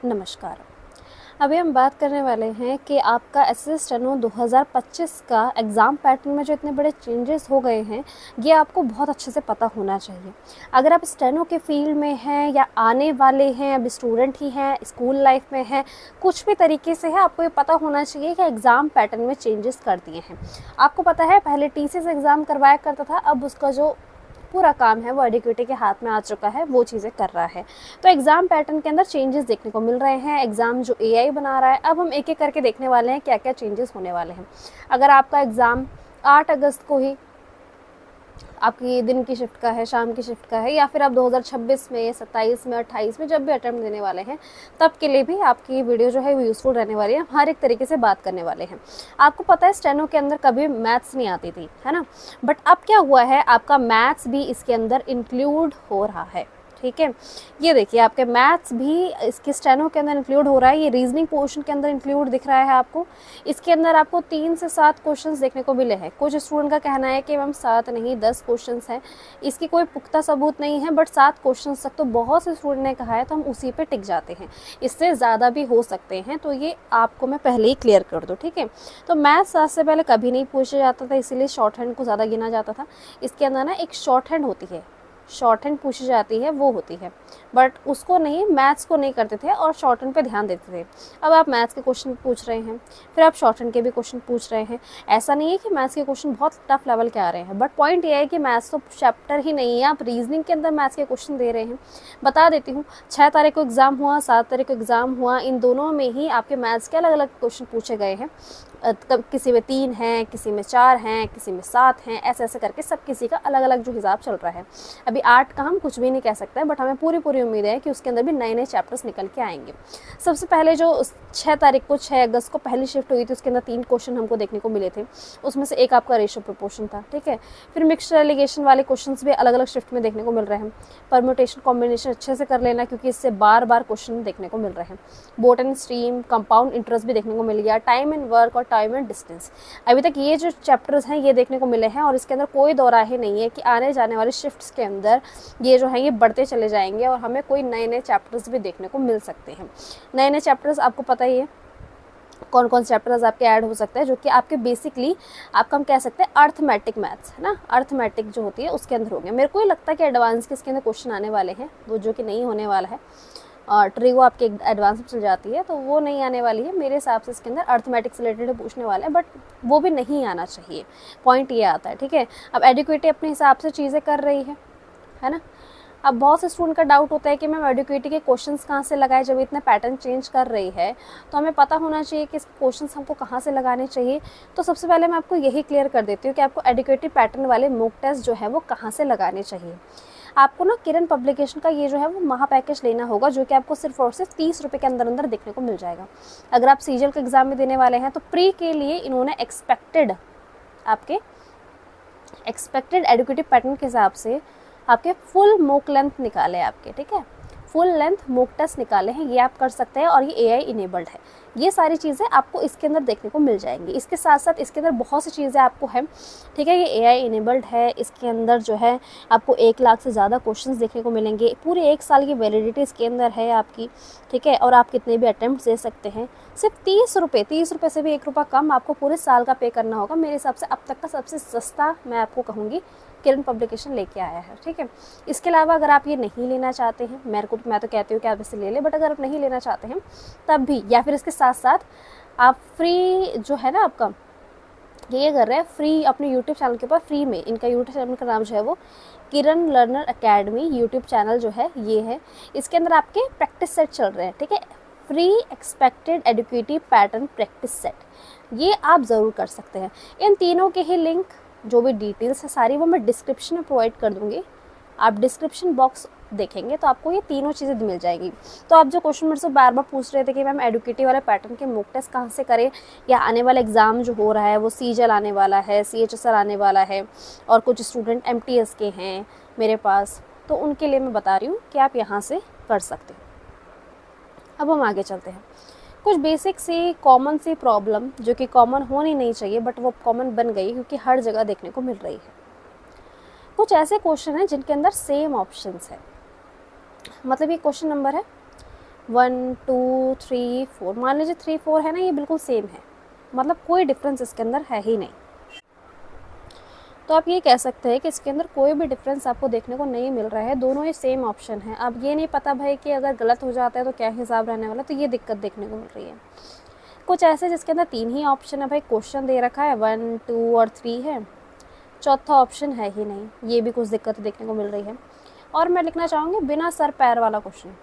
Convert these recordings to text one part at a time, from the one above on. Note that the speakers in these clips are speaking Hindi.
नमस्कार। अभी हम बात करने वाले हैं कि आपका एसएससी स्टेनो 2025 का एग्ज़ाम पैटर्न में जो इतने बड़े चेंजेस हो गए हैं, ये आपको बहुत अच्छे से पता होना चाहिए। अगर आप स्टेनो के फील्ड में हैं या आने वाले हैं, अभी स्टूडेंट ही हैं, स्कूल लाइफ में हैं, कुछ भी तरीके से है, आपको ये पता होना चाहिए कि एग्ज़ाम पैटर्न में चेंजेस कर दिए हैं। आपको पता है पहले टीसीएस एग्ज़ाम करवाया करता था, अब उसका जो पूरा काम है वो एडुकेटी के हाथ में आ चुका है, वो चीज़ें कर रहा है। तो एग्ज़ाम पैटर्न के अंदर चेंजेस देखने को मिल रहे हैं। एग्ज़ाम जो एआई बना रहा है, अब हम एक एक करके देखने वाले हैं क्या क्या चेंजेस होने वाले हैं। अगर आपका एग्ज़ाम 8 अगस्त को ही आपकी दिन की शिफ्ट का है, शाम की शिफ्ट का है, या फिर आप 2026 में, 27 में, 28 में जब भी अटेम्प्ट देने वाले हैं, तब के लिए भी आपकी वीडियो जो है वो यूज़फुल रहने वाली है। हम हर एक तरीके से बात करने वाले हैं। आपको पता है स्टेनो के अंदर कभी मैथ्स नहीं आती थी, है ना, बट अब क्या हुआ है, आपका मैथ्स भी इसके अंदर इंक्लूड हो रहा है। ठीक है, ये देखिए आपके मैथ्स भी इसके स्टेनो के अंदर इंक्लूड हो रहा है। ये रीजनिंग पोर्शन के अंदर इंक्लूड दिख रहा है आपको। इसके अंदर आपको 3 से 7 क्वेश्चंस देखने को मिले हैं। कुछ स्टूडेंट का कहना है कि मैम 7 नहीं 10 क्वेश्चंस हैं। इसकी कोई पुख्ता सबूत नहीं है, बट 7 क्वेश्चंस तक तो बहुत से स्टूडेंट ने कहा है, तो हम उसी पे टिक जाते हैं। इससे ज़्यादा भी हो सकते हैं, तो ये आपको मैं पहले ही क्लियर कर दूँ। ठीक है, तो मैथ्स 7 से पहले कभी नहीं पूछा जाता था, इसीलिए शॉर्ट हैंड को ज़्यादा गिना जाता था। इसके अंदर ना एक शॉर्ट हैंड होती है, शॉर्ट हैंड पूछी जाती है, वो होती है, बट उसको नहीं, मैथ्स को नहीं करते थे और शॉर्ट हैंड पे ध्यान देते थे। अब आप मैथ्स के क्वेश्चन पूछ रहे हैं, फिर आप शॉर्ट हैंड के भी क्वेश्चन पूछ रहे हैं। ऐसा नहीं है कि मैथ्स के क्वेश्चन बहुत टफ लेवल के आ रहे हैं, बट पॉइंट ये है कि मैथ्स तो चैप्टर ही नहीं है, आप रीजनिंग के अंदर मैथ्स के क्वेश्चन दे रहे हैं। बता देती हूँ, 6 तारीख को एग्ज़ाम हुआ, 7 तारीख को एग्ज़ाम हुआ, इन दोनों में ही आपके मैथ्स के अलग अलग क्वेश्चन पूछे गए हैं। किसी में 3 हैं, किसी में 4 हैं, किसी में 7 हैं, ऐसे ऐसे करके सब किसी का अलग अलग जो हिसाब चल रहा है। अभी 8 का हम कुछ भी नहीं कह सकते हैं, बट हमें पूरी उम्मीद है कि उसके अंदर भी नए नए चैप्टर्स निकल के आएंगे। सबसे पहले जो 6 तारीख को 6 अगस्त को पहली शिफ्ट हुई थी, उसके अंदर 3 क्वेश्चन हमको देखने को मिले थे। उसमें से एक आपका रेशियो प्रोपोर्शन था। ठीक है, फिर मिक्स्ड एलिगेशन वाले क्वेश्चंस भी अलग अलग शिफ्ट में देखने को मिल रहे हैं। परम्यूटेशन कॉम्बिनेशन अच्छे से कर लेना, क्योंकि इससे बार बार क्वेश्चन देखने को मिल रहे हैं। Boat and stream, compound interest भी देखने को मिल गया, टाइम एंड वर्क और टाइम एंड डिस्टेंस। अभी तक ये जो चैप्टर्स हैं ये देखने को मिले हैं, और इसके अंदर कोई दो राहे नहीं है कि आने जाने वाले शिफ्ट्स के अंदर ये जो है ये बढ़ते चले जाएंगे और हमें कोई नए नए चैप्टर्स भी देखने को मिल सकते हैं। नए नए चैप्टर्स आपको पता ही है कौन कौन से चैप्टर्स आपके ऐड हो सकते हैं, जो कि आपके बेसिकली आपका हम कह सकते हैं अर्थमेटिक मैथ्स है ना, अर्थमेटिक जो होती है उसके अंदर हो गया। मेरे को ही लगता है कि एडवांस के इसके अंदर क्वेश्चन आने वाले हैं, वो जो कि नहीं होने वाला है। ट्रिगो आपके एडवांस में चल जाती है, तो वो नहीं आने वाली है मेरे हिसाब से। इसके अंदर अर्थमेटिक से रिलेटेड पूछने वाले हैं, बट वो भी नहीं आना चाहिए, पॉइंट ये आता है। ठीक है, अब एडुकेटी अपने हिसाब से चीज़ें कर रही है ना। अब बहुत से स्टूडेंट का डाउट होता है कि मैम एडुकेटी के क्वेश्चंस कहाँ से लगाए, जब इतने पैटर्न चेंज कर रही है तो हमें पता होना चाहिए कि क्वेश्चंस हमको कहाँ से लगाने चाहिए। तो सबसे पहले मैं आपको यही क्लियर कर देती हूँ कि आपको एडुकेटी पैटर्न वाले मॉक टेस्ट जो है वो कहाँ से लगाने चाहिए। आपको ना किरण पब्लिकेशन का ये जो है वो महा पैकेज लेना होगा, जो कि आपको सिर्फ और सिर्फ 30 रुपये के अंदर अंदर देखने को मिल जाएगा। अगर आप सीजीएल के एग्ज़ाम में देने वाले हैं तो प्री के लिए इन्होंने एक्सपेक्टेड एडुकेटिव पैटर्न के हिसाब से आपके फुल मॉक लेंथ निकाले आपके। ठीक है, फुल लेंथ मॉक टेस्ट निकाले हैं, ये आप कर सकते हैं, और ये एआई इनेबल्ड है। ये सारी चीज़ें आपको इसके अंदर देखने को मिल जाएंगी। इसके साथ साथ इसके अंदर बहुत सी चीज़ें आपको हैं। ठीक है, ये एआई इनेबल्ड है, इसके अंदर जो है आपको 1 लाख से ज़्यादा क्वेश्चंस देखने को मिलेंगे। पूरे 1 साल की वैलिडिटी इसके अंदर है आपकी। ठीक है, और आप कितने भी अटैम्प्ट दे सकते हैं। सिर्फ 30 रुपये से भी 1 रुपया कम आपको पूरे साल का पे करना होगा। मेरे हिसाब से अब तक का सबसे सस्ता मैं आपको कहूँगी किरण पब्लिकेशन लेके आया है। ठीक है, इसके अलावा अगर आप ये नहीं लेना चाहते हैं, मैं तो कहती हूँ कि आप इसे ले लें, बट अगर आप नहीं लेना चाहते हैं तब भी, या फिर इसके साथ साथ आप फ्री जो है ना आपका ये कर रहे हैं फ्री अपने यूट्यूब चैनल के ऊपर फ्री में। इनका यूट्यूब चैनल का नाम जो है वो किरण लर्नर अकेडमी यूट्यूब चैनल जो है ये है। इसके अंदर आपके प्रैक्टिस सेट चल रहे हैं। ठीक है, free expected educative pattern practice set, ये आप ज़रूर कर सकते हैं। इन तीनों के ही लिंक जो भी डिटेल्स है सारी वो मैं डिस्क्रिप्शन में प्रोवाइड कर दूँगी। आप डिस्क्रिप्शन बॉक्स देखेंगे तो आपको ये तीनों चीज़ें मिल जाएंगी। तो आप जो क्वेश्चन मेरे से बार बार पूछ रहे थे कि मैम एडुकेटिव वाले पैटर्न के मॉक टेस्ट कहाँ से करें, या आने वाला एग्ज़ाम जो हो रहा है वो सीजीएल आने वाला है, सीएचएसआर आने वाला है, और कुछ स्टूडेंट एमटीएस के हैं मेरे पास, तो उनके लिए मैं बता रही हूँ कि आप यहाँ से कर सकते हैं। अब हम आगे चलते हैं। कुछ बेसिक सी कॉमन सी प्रॉब्लम जो कि कॉमन होनी नहीं चाहिए, बट वो कॉमन बन गई क्योंकि हर जगह देखने को मिल रही है। कुछ ऐसे क्वेश्चन हैं जिनके अंदर सेम ऑप्शंस है। मतलब ये क्वेश्चन नंबर है 1 2 3 4, मान लीजिए 3 4 है ना, ये बिल्कुल सेम है, मतलब कोई डिफरेंस इसके अंदर है ही नहीं। तो आप ये कह सकते हैं कि इसके अंदर कोई भी डिफरेंस आपको देखने को नहीं मिल रहा है, दोनों ही सेम ऑप्शन है। अब ये नहीं पता भाई कि अगर गलत हो जाता है तो क्या हिसाब रहने वाला, तो ये दिक्कत देखने को मिल रही है। कुछ ऐसे जिसके अंदर 3 ही ऑप्शन है, भाई क्वेश्चन दे रखा है 1 2 और 3 है, चौथा ऑप्शन है ही नहीं, ये भी कुछ दिक्कत देखने को मिल रही है। और मैं लिखना चाहूँगी बिना सर पैर वाला क्वेश्चन,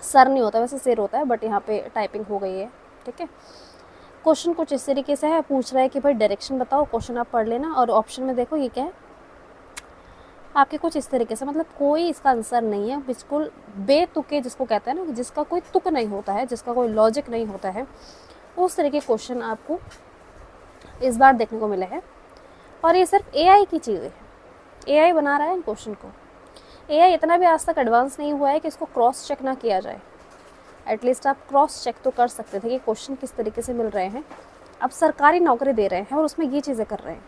सर नहीं होता वैसे सिर होता है, बट यहाँ पे टाइपिंग हो गई है, ठीक है। क्वेश्चन कुछ इस तरीके से है, पूछ रहा है कि भाई डायरेक्शन बताओ, क्वेश्चन आप पढ़ लेना, और ऑप्शन में देखो ये क्या है आपके, कुछ इस तरीके से, मतलब कोई इसका आंसर नहीं है, बिल्कुल बेतुके जिसको कहते हैं ना, जिसका कोई तुक नहीं होता है, जिसका कोई लॉजिक नहीं होता है, उस तरह के क्वेश्चन आपको इस बार देखने को मिले हैं। और ये सिर्फ एआई की चीज़ें हैं, एआई बना रहा है इन क्वेश्चन को। एआई इतना भी आज तक एडवांस नहीं हुआ है कि इसको क्रॉस चेक ना किया जाए। एटलीस्ट आप क्रॉस चेक तो कर सकते थे कि क्वेश्चन किस तरीके से मिल रहे हैं। अब सरकारी नौकरी दे रहे हैं और उसमें ये चीज़ें कर रहे हैं।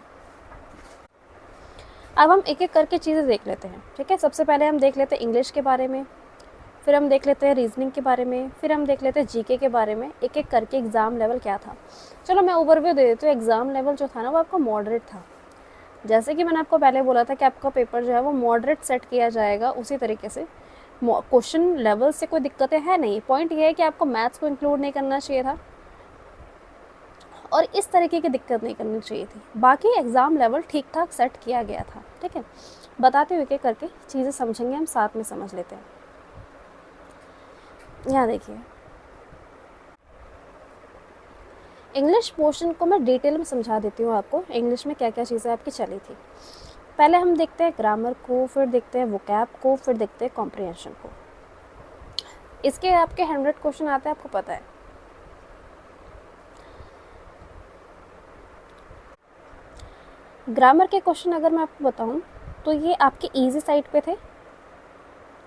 अब हम एक एक करके चीज़ें देख लेते हैं, ठीक है। सबसे पहले हम देख लेते हैं इंग्लिश के बारे में, फिर हम देख लेते हैं रीजनिंग के बारे में, फिर हम देख लेते हैं जीके के बारे में, एक एक करके एग्ज़ाम लेवल क्या था। चलो मैं ओवरव्यू दे देती हूँ। एग्ज़ाम लेवल जो था ना वो आपका मॉडरेट था। जैसे कि मैंने आपको पहले बोला था कि आपका पेपर जो है वो मॉडरेट सेट किया जाएगा, उसी तरीके से क्वेश्चन लेवल से कोई दिक्कतें हैं नहीं। पॉइंट ये है कि आपको मैथ्स को इंक्लूड नहीं करना चाहिए था और इस तरीके की दिक्कत नहीं करनी चाहिए थी। बाकी एग्ज़ाम लेवल ठीक ठाक सेट किया गया था, ठीक है। बताते हुए एक करके चीज़ें समझेंगे, हम साथ में समझ लेते हैं। यहाँ देखिए, इंग्लिश पोर्शन को मैं डिटेल में समझा देती हूँ आपको, इंग्लिश में क्या क्या चीज़ें आपकी चली थी। पहले हम देखते हैं ग्रामर को, फिर देखते हैं वोकैब को, फिर देखते हैं कॉम्प्रिहेंशन को। इसके आपके 100 क्वेश्चन आते हैं, आपको पता है। ग्रामर के क्वेश्चन अगर मैं आपको बताऊं तो ये आपके इजी साइड पे थे,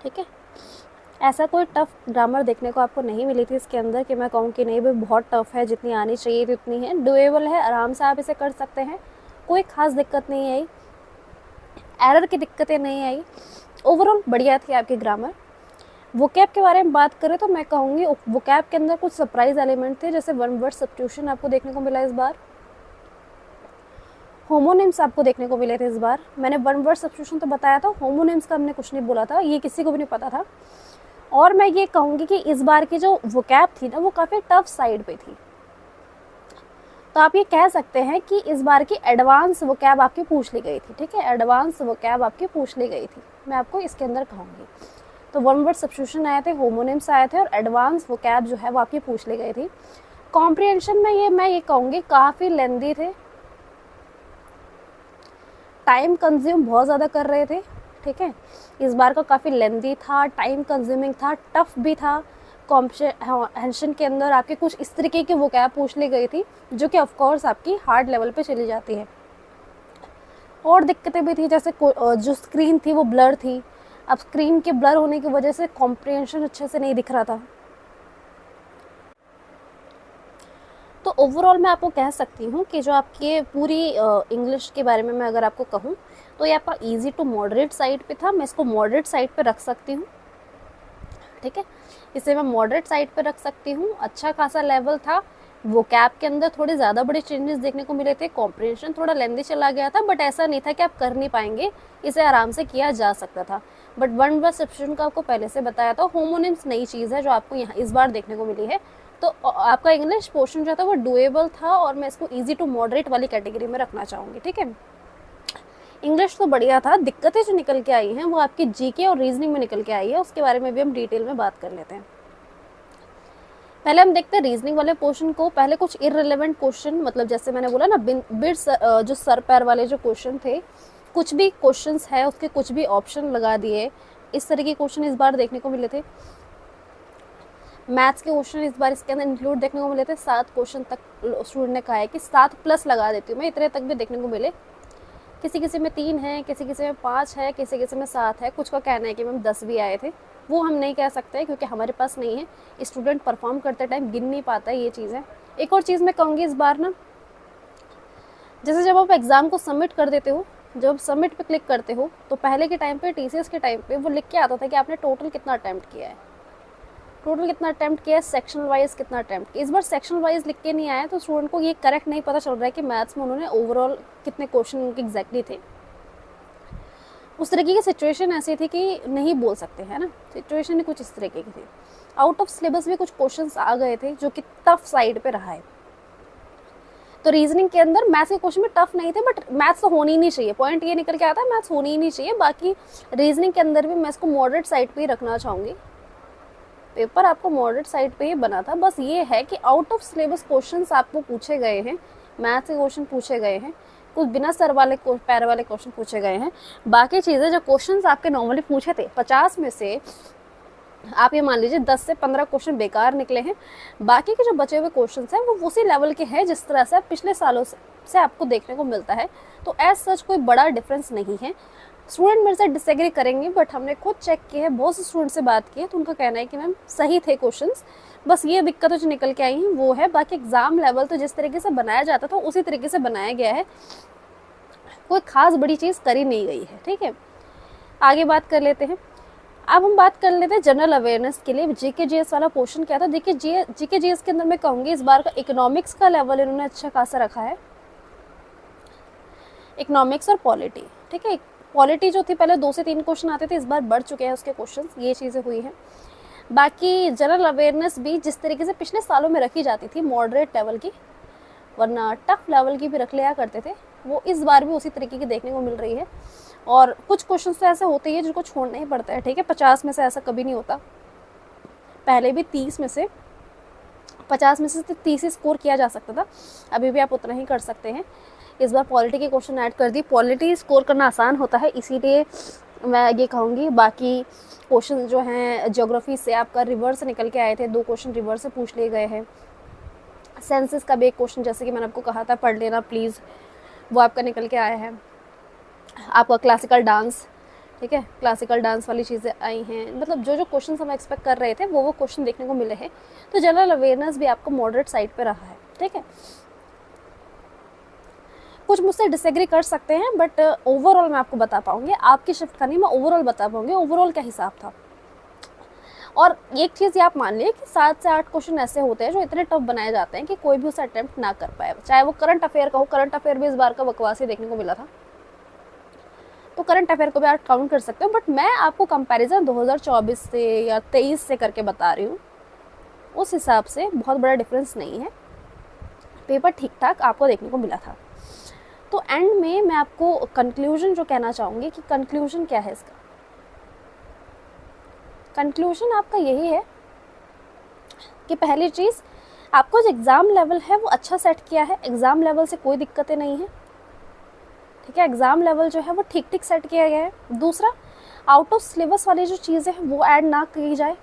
ठीक है। ऐसा कोई टफ ग्रामर देखने को आपको नहीं मिली थी इसके अंदर कि मैं कहूँ कि नहीं भाई बहुत टफ है, जितनी आनी चाहिए थी उतनी है। डुएबल है, आराम से आप इसे कर सकते हैं, कोई ख़ास दिक्कत नहीं आई, एरर की दिक्कतें नहीं आई, ओवरऑल बढ़िया थी आपकी ग्रामर। वोकैब के बारे में बात करें तो मैं कहूँगी वोकैब के अंदर कुछ सरप्राइज एलिमेंट थे, जैसे वन वर्ड सब्स्टिट्यूशन आपको देखने को मिला इस बार, होमोनिम्स आपको देखने को मिले थे इस बार। मैंने वन वर्ड सब्स्टिट्यूशन तो बताया था, होमोनिम्स का हमने कुछ नहीं बोला था, ये किसी को भी नहीं पता था। और मैं ये कहूँगी कि इस बार की जो वोकैब थी ना वो काफ़ी टफ साइड पे थी, तो आप ये कह सकते हैं कि इस बार की एडवांस वोकैब आपकी पूछ ली गई थी, ठीक है। एडवांस वोकैब आपकी पूछ ली गई थी, मैं आपको इसके अंदर कहूँगी। तो वन वर्ड सब्स्टिट्यूशन आए थे, होमोनिम्स आए थे, और एडवांस वोकैब जो है वो आपकी पूछ ली गई थी। कॉम्प्रिहेंशन में मैं ये कहूँगी काफ़ी लेंदी थे, टाइम कंज्यूम बहुत ज़्यादा कर रहे थे, ठीक है। इस बार का काफ़ी लेंदी था, टाइम कंज्यूमिंग था, टफ भी था। कॉम्प्रिहेंशन के अंदर आपके कुछ इस तरीके की वोकैब पूछ ली गई थी जो कि ऑफकोर्स आपकी हार्ड लेवल पे चली जाती है। और दिक्कतें भी थी, जैसे जो स्क्रीन थी वो ब्लर थी। अब स्क्रीन के ब्लर होने की वजह से कॉम्प्रिहेंशन अच्छे से नहीं दिख रहा था। तो ओवरऑल मैं आपको कह सकती हूँ कि जो आपके पूरी इंग्लिश के बारे में मैं अगर आपको कहूँ तो ये आपका इजी टू मॉडरेट साइड पे था। मैं इसको मॉडरेट साइड पे रख सकती हूँ, ठीक है। इसे मैं मॉडरेट साइड पे रख सकती हूँ। अच्छा खासा लेवल था। वोकैब के अंदर थोड़े ज़्यादा बड़े चेंजेस देखने को मिले थे। कॉम्प्रिहेंशन थोड़ा लेंदी चला गया था, बट ऐसा नहीं था कि आप कर नहीं पाएंगे, इसे आराम से किया जा सकता था। बट वन वर्ड सब्स्टिट्यूशन का आपको पहले से बताया था। होमोनिम्स नई चीज़ है जो आपको यहाँ इस बार देखने को मिली है। तो आपका इंग्लिश पोर्शन जो था वो डुएबल था, और मैं इसको ईजी टू मॉडरेट वाली कैटेगरी में रखना चाहूँगी, ठीक है। इंग्लिश तो बढ़िया था। दिक्कतें जो निकल के आई हैं वो आपकी जीके और रीजनिंग में निकल के आई है, उसके बारे में भी हम डिटेल में बात कर लेते हैं। पहले हम देखते हैं रीजनिंग वाले पोर्शन को। पहले कुछ इररिलेवेंट क्वेश्चन, मतलब जैसे मैंने बोला ना जो सर पैर वाले जो क्वेश्चन थे, कुछ भी क्वेश्चंस है उसके कुछ भी ऑप्शन लगा दिए, इस तरह के क्वेश्चन इस बार देखने को मिले थे। मैथ्स के क्वेश्चन इस बार इसके अंदर इंक्लूड देखने को मिले थे। 7 क्वेश्चन तक स्टूडेंट ने कहा है कि 7 प्लस लगा देती हूँ मैं, इतने तक भी देखने को मिले। किसी किसी में 3 है, किसी किसी में 5 है, किसी किसी में 7 है। कुछ का कहना है कि मैम 10 भी आए थे, वो हम नहीं कह सकते क्योंकि हमारे पास नहीं है। स्टूडेंट परफॉर्म करते टाइम गिन नहीं पाता है, ये चीज़ है। एक और चीज़ मैं कहूँगी इस बार ना, जैसे जब आप एग्ज़ाम को सबमिट कर देते हो, जब सबमिट पे क्लिक करते हो तो पहले के टाइम पे, टीसीएस के टाइम पे वो लिख के आता था कि आपने टोटल कितना अटैम्प्ट किया है। टोटल कितना अटैम्प्ट किया है, सेक्शन वाइज कितना अटैम्प्ट किया। इस बार सेक्शन वाइज लिख के नहीं आया तो स्टूडेंट को ये करेक्ट नहीं पता चल रहा है कि मैथ्स में उन्होंने ओवरऑल कितने क्वेश्चन उनके एग्जैक्टली थे। उस तरीके की सिचुएशन ऐसी थी कि नहीं बोल सकते हैं ना, सिचुएशन ही कुछ इस तरीके की थी। आउट ऑफ सिलेबस भी कुछ क्वेश्चंस आ गए थे जो कि टफ साइड पे रहा है। तो रीजनिंग के अंदर मैथ्स के क्वेश्चन में टफ नहीं थे, बट मैथ्स तो होनी ही नहीं चाहिए, पॉइंट ये निकल के आता है मैथ्स होनी ही नहीं चाहिए। बाकी रीजनिंग के अंदर भी मैं इसको मॉडरेट साइड पे ही रखना चाहूँगी, पेपर आपको मॉडरेट साइड पे ही बना था। बस ये है कि आउट ऑफ सिलेबस क्वेश्चंस आपको पूछे गए हैं, मैथ्स के क्वेश्चन पूछे गए हैं, कुछ बिना सर वाले पैर वाले क्वेश्चन पूछे गए हैं। बाकी चीज़ें जो क्वेश्चंस आपके नॉर्मली पूछे थे 50 में से आप ये मान लीजिए 10 से 15 क्वेश्चन बेकार निकले हैं। बाकी के जो बचे हुए क्वेश्चन हैं वो उसी लेवल के हैं जिस तरह से पिछले सालों से आपको देखने को मिलता है। तो एज सच कोई बड़ा डिफरेंस नहीं है। स्टूडेंट मेरे से डिसएग्री करेंगे, बट हमने खुद चेक किया है, बहुत से स्टूडेंट से बात की है तो उनका कहना है कि मैम सही थे क्वेश्चंस, बस ये दिक्कतें जो निकल के आई हैं वो है। बाकी एग्जाम लेवल तो जिस तरीके से बनाया जाता था उसी तरीके से बनाया गया है, कोई खास बड़ी चीज़ करी नहीं गई है। ठीक है, आगे बात कर लेते हैं। अब हम बात कर लेते हैं जनरल अवेयरनेस के लिए जीके जीएस वाला पोर्शन क्या था। देखिए जीके जीएस के अंदर मैं कहूँगी इस बार का इकोनॉमिक्स का लेवल इन्होंने अच्छा खासा रखा है, इकोनॉमिक्स और पॉलिटी। ठीक है, पॉलिटी जो थी पहले 2 से 3 क्वेश्चन आते थे, इस बार बढ़ चुके हैं उसके क्वेश्चन, ये चीज़ें हुई हैं। बाकी जनरल अवेयरनेस भी जिस तरीके से पिछले सालों में रखी जाती थी मॉडरेट लेवल की, वरना टफ लेवल की भी रख लिया करते थे, वो इस बार भी उसी तरीके की देखने को मिल रही है। और कुछ क्वेश्चन तो ऐसे होते हैं जिनको छोड़ना ही पड़ता है। ठीक है, 50 में से ऐसा कभी नहीं होता, पहले भी 50 में से 30 ही स्कोर किया जा सकता था, अभी भी आप उतना ही कर सकते हैं। इस बार पॉलिटी के क्वेश्चन ऐड कर दी, पॉलिटी स्कोर करना आसान होता है इसीलिए मैं ये कहूँगी। बाकी क्वेश्चन जो हैं ज्योग्राफी से आपका रिवर्स निकल के आए थे, 2 क्वेश्चन रिवर्स से पूछ लिए गए हैं। सेंसस का भी एक क्वेश्चन जैसे कि मैंने आपको कहा था पढ़ लेना प्लीज़, वो आपका निकल के आया है। आपका क्लासिकल डांस, ठीक है, क्लासिकल डांस वाली चीज़ें आई हैं। मतलब जो क्वेश्चन हम एक्सपेक्ट कर रहे थे वो क्वेश्चन देखने को मिले हैं। तो जनरल अवेयरनेस भी आपको मॉडरेट साइड पे रहा है। ठीक है, कुछ मुझसे डिसएग्री कर सकते हैं, बट ओवरऑल मैं आपको बता पाऊंगी, आपकी शिफ्ट का नहीं, मैं ओवरऑल बता पाऊंगी ओवरऑल क्या हिसाब था। और एक चीज़ ये आप मान लिए कि 7 से 8 क्वेश्चन ऐसे होते हैं जो इतने टफ बनाए जाते हैं कि कोई भी उसे अटेम्प्ट ना कर पाए, चाहे वो करंट अफेयर का हो। करंट अफेयर भी इस बार का बकवास ही देखने को मिला था, तो करंट अफेयर को भी आप काउंट कर सकते हो। बट मैं आपको कंपैरिजन 2024 से या 23 से करके बता रही हूँ, उस हिसाब से बहुत बड़ा डिफरेंस नहीं है, पेपर ठीक ठाक आपको देखने को मिला था। तो एंड में मैं आपको कंक्लूजन जो कहना चाहूँगी कि कंक्लूजन क्या है इसका। कंक्लूजन आपका यही है कि पहली चीज़, आपको जो एग्ज़ाम लेवल है वो अच्छा सेट किया है, एग्ज़ाम लेवल से कोई दिक्कतें नहीं है। ठीक है, एग्ज़ाम लेवल जो है वो ठीक ठीक सेट किया गया है। दूसरा, आउट ऑफ सिलेबस वाली जो चीज़ें हैं वो ऐड ना की जाए,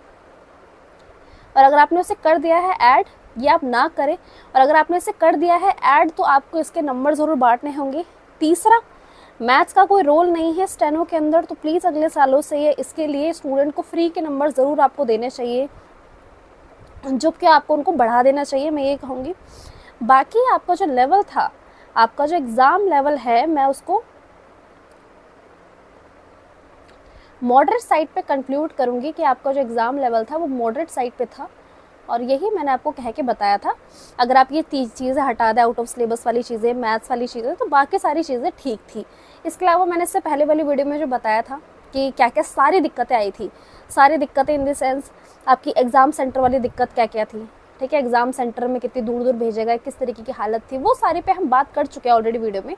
और अगर आपने उसे कर दिया है ऐड, ये आप ना करें। और अगर आपने इसे कर दिया है ऐड तो आपको इसके नंबर ज़रूर बांटने होंगे। तीसरा, मैथ्स का कोई रोल नहीं है स्टेनो के अंदर, तो प्लीज़ अगले सालों से ये इसके लिए स्टूडेंट को फ्री के नंबर ज़रूर आपको देने चाहिए, जो कि आपको उनको बढ़ा देना चाहिए, मैं ये कहूँगी। बाकी आपका जो लेवल था, आपका जो एग्ज़ाम लेवल है, मैं उसको मॉडरेट साइड पे कंक्लूड करूँगी कि आपका जो एग्ज़ाम लेवल था वो मॉडरेट साइड पे था, और यही मैंने आपको कह के बताया था। अगर आप ये 3 चीज़ें हटा दें, आउट ऑफ सिलेबस वाली चीज़ें, मैथ्स वाली चीज़ें, तो बाकी सारी चीज़ें ठीक थी। इसके अलावा मैंने इससे पहले वाली वीडियो में जो बताया था कि क्या क्या सारी दिक्कतें आई थी, सारी दिक्कतें इन द सेंस आपकी एग्ज़ाम सेंटर वाली दिक्कत क्या क्या थी। ठीक है, एग्ज़ाम सेंटर में कितनी दूर दूर भेजा गया, किस तरीके की हालत थी, वो सारी पे हम बात कर चुके हैं ऑलरेडी वीडियो में।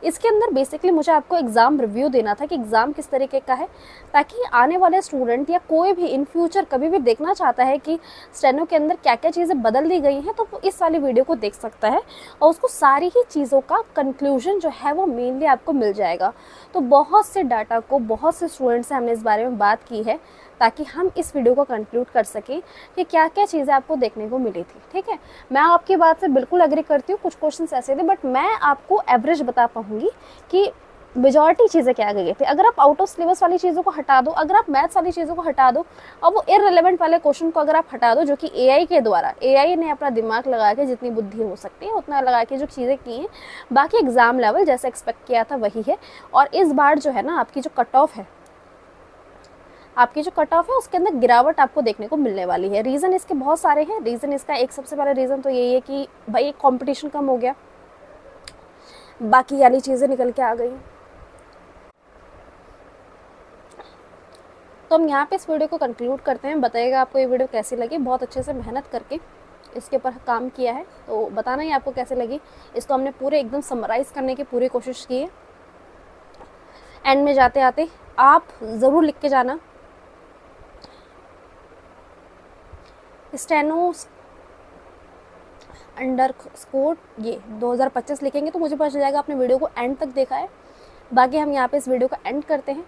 इसके अंदर बेसिकली मुझे आपको एग्ज़ाम रिव्यू देना था कि एग्ज़ाम किस तरीके का है, ताकि आने वाले स्टूडेंट या कोई भी इन फ्यूचर कभी भी देखना चाहता है कि स्टेनो के अंदर क्या क्या चीज़ें बदल दी गई हैं, तो वो इस वाली वीडियो को देख सकता है और उसको सारी ही चीज़ों का कंक्लूजन जो है वो मेनली आपको मिल जाएगा। तो बहुत से डाटा को, बहुत से स्टूडेंट से हमने इस बारे में बात की है ताकि हम इस वीडियो को कंक्लूड कर सकें कि क्या क्या चीज़ें आपको देखने को मिली थी। ठीक है, मैं आपकी बात से बिल्कुल एग्री करती हूँ, कुछ क्वेश्चंस ऐसे थे, बट मैं आपको एवरेज बता पाऊँगी कि मेजॉरिटी चीज़ें क्या गई थी। अगर आप आउट ऑफ सिलेबस वाली चीज़ों को हटा दो, अगर आप मैथ्स वाली चीज़ों को हटा दो, और वो इररिलेवेंट वाले क्वेश्चन को अगर आप हटा दो, जो कि एआई के द्वारा, एआई ने अपना दिमाग लगा के जितनी बुद्धि हो सकती है उतना लगा के जो चीज़ें की हैं, बाकी एग्ज़ाम लेवल जैसे एक्सपेक्ट किया था वही है। और इस बार जो है ना, आपकी जो कट ऑफ है आपकी जो कट ऑफ है उसके अंदर गिरावट आपको देखने को मिलने वाली है। रीज़न इसके बहुत सारे हैं। रीज़न इसका एक सबसे बड़ा रीज़न तो यही है कि भाई कंपटीशन कम हो गया, बाकी वाली चीज़ें निकल के आ गई। तो हम यहाँ पे इस वीडियो को कंक्लूड करते हैं। बताइएगा आपको ये वीडियो कैसी लगी। बहुत अच्छे से मेहनत करके इसके ऊपर काम किया है, तो बताना ही आपको कैसे लगी। इसको हमने पूरे एकदम समराइज़ करने की पूरी कोशिश की है। एंड में जाते आते आप ज़रूर लिख के जाना, स्टेनो अंडरस्कोर ये 2025 लिखेंगे तो मुझे पता चल जाएगा आपने वीडियो को एंड तक देखा है। बाकी हम यहाँ पे इस वीडियो को एंड करते हैं।